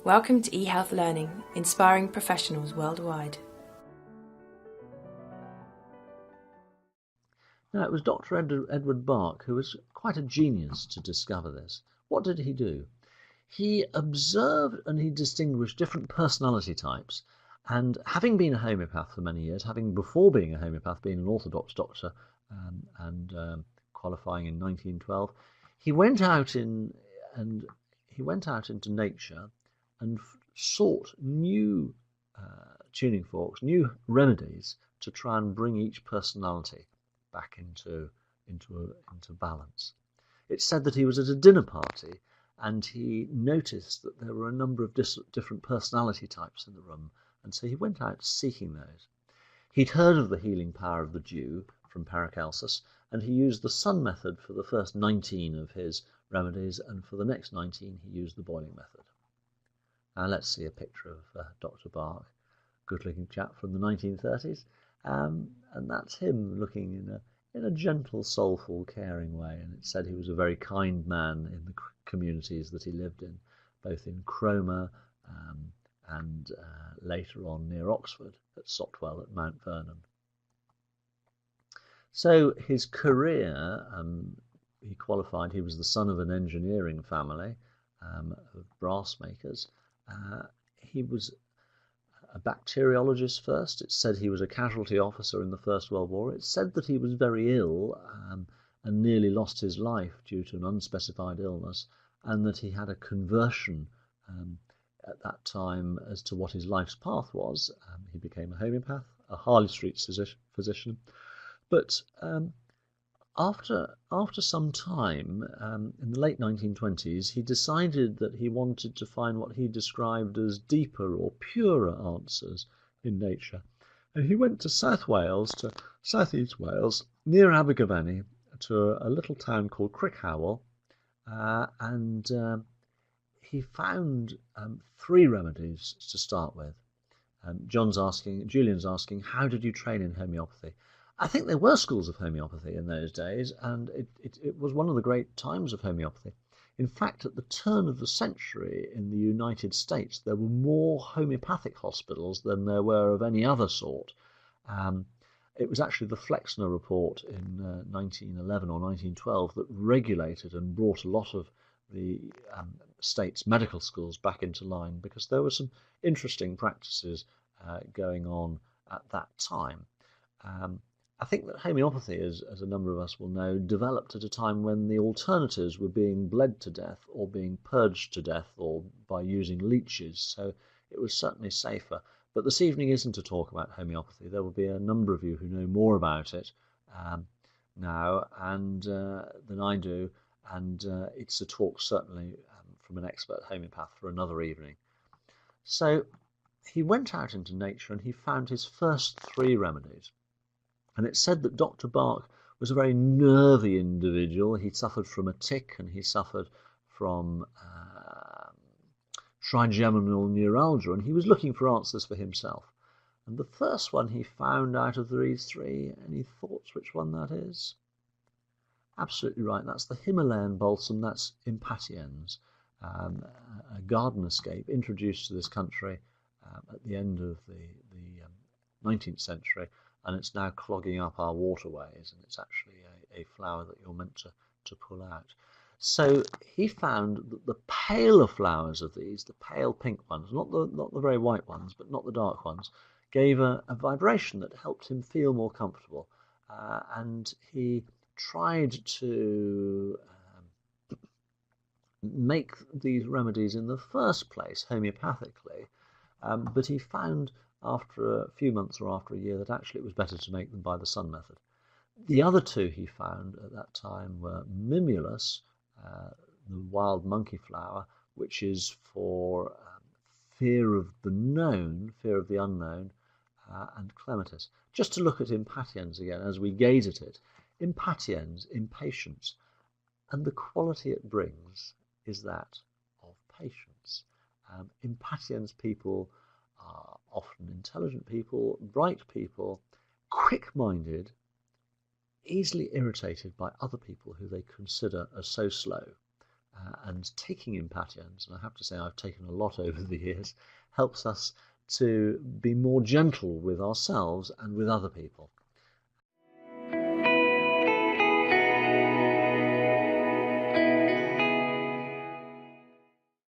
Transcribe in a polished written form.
Welcome to eHealth Learning, inspiring professionals worldwide. Now, it was Dr. Edward Bach who was quite a genius to discover this. What did he do? He observed and he distinguished different personality types. And having been a homeopath for many years, having before being a homeopath been an orthodox doctor and qualifying in 1912, he went out into nature and sought new tuning forks, new remedies to try and bring each personality back into balance. It's said that he was at a dinner party and he noticed that there were a number of different personality types in the room, and so he went out seeking those. He'd heard of the healing power of the dew from Paracelsus, and he used the sun method for the first 19 of his remedies, and for the next 19 he used the boiling method. Now let's see a picture of Dr. Bach, good-looking chap from the 1930s. And that's him looking in a gentle, soulful, caring way. And it said he was a very kind man in the communities that he lived in, both in Cromer and later on near Oxford at Sotwell at Mount Vernon. So his career, he qualified, he was the son of an engineering family of brass makers. He was a bacteriologist first. It's said he was a casualty officer in the First World War. It's said that he was very ill and nearly lost his life due to an unspecified illness, and that he had a conversion at that time as to what his life's path was. He became a homeopath, a Harley Street physician. But after some time, in the late 1920s, he decided that he wanted to find what he described as deeper or purer answers in nature. And he went to South East Wales, near Abergavenny, to a little town called Crickhowell, and he found 3 remedies to start with. Julian's asking, how did you train in homeopathy? I think there were schools of homeopathy in those days, and it was one of the great times of homeopathy. In fact, at the turn of the century in the United States, there were more homeopathic hospitals than there were of any other sort. It was actually the Flexner Report in 1911 or 1912 that regulated and brought a lot of the state's medical schools back into line, because there were some interesting practices going on at that time. I think that homeopathy, as a number of us will know, developed at a time when the alternatives were being bled to death or being purged to death or by using leeches, so it was certainly safer. But this evening isn't to talk about homeopathy. There will be a number of you who know more about it now than I do, and it's a talk certainly from an expert homeopath for another evening. So he went out into nature and he found his first 3 remedies. And it's said that Dr. Bach was a very nervy individual. He suffered from a tic and he suffered from trigeminal neuralgia, and he was looking for answers for himself. And the first one he found out of these 3, any thoughts which one that is? Absolutely right, that's the Himalayan balsam, that's impatiens, a garden escape introduced to this country at the end of the 19th century. And it's now clogging up our waterways, and it's actually a flower that you're meant to pull out. So he found that the paler flowers of these, the pale pink ones, not the very white ones, but not the dark ones, gave a vibration that helped him feel more comfortable. And he tried to make these remedies in the first place homeopathically, but he found after a few months or after a year that actually it was better to make them by the sun method. The other 2 he found at that time were mimulus, the wild monkey flower, which is for fear of the known, fear of the unknown, and clematis. Just to look at impatiens again as we gaze at it. Impatiens, impatience, and the quality it brings is that of patience. Impatiens people are often intelligent people, bright people, quick-minded, easily irritated by other people who they consider as so slow. and taking in patterns, and I have to say I've taken a lot over the years, helps us to be more gentle with ourselves and with other people.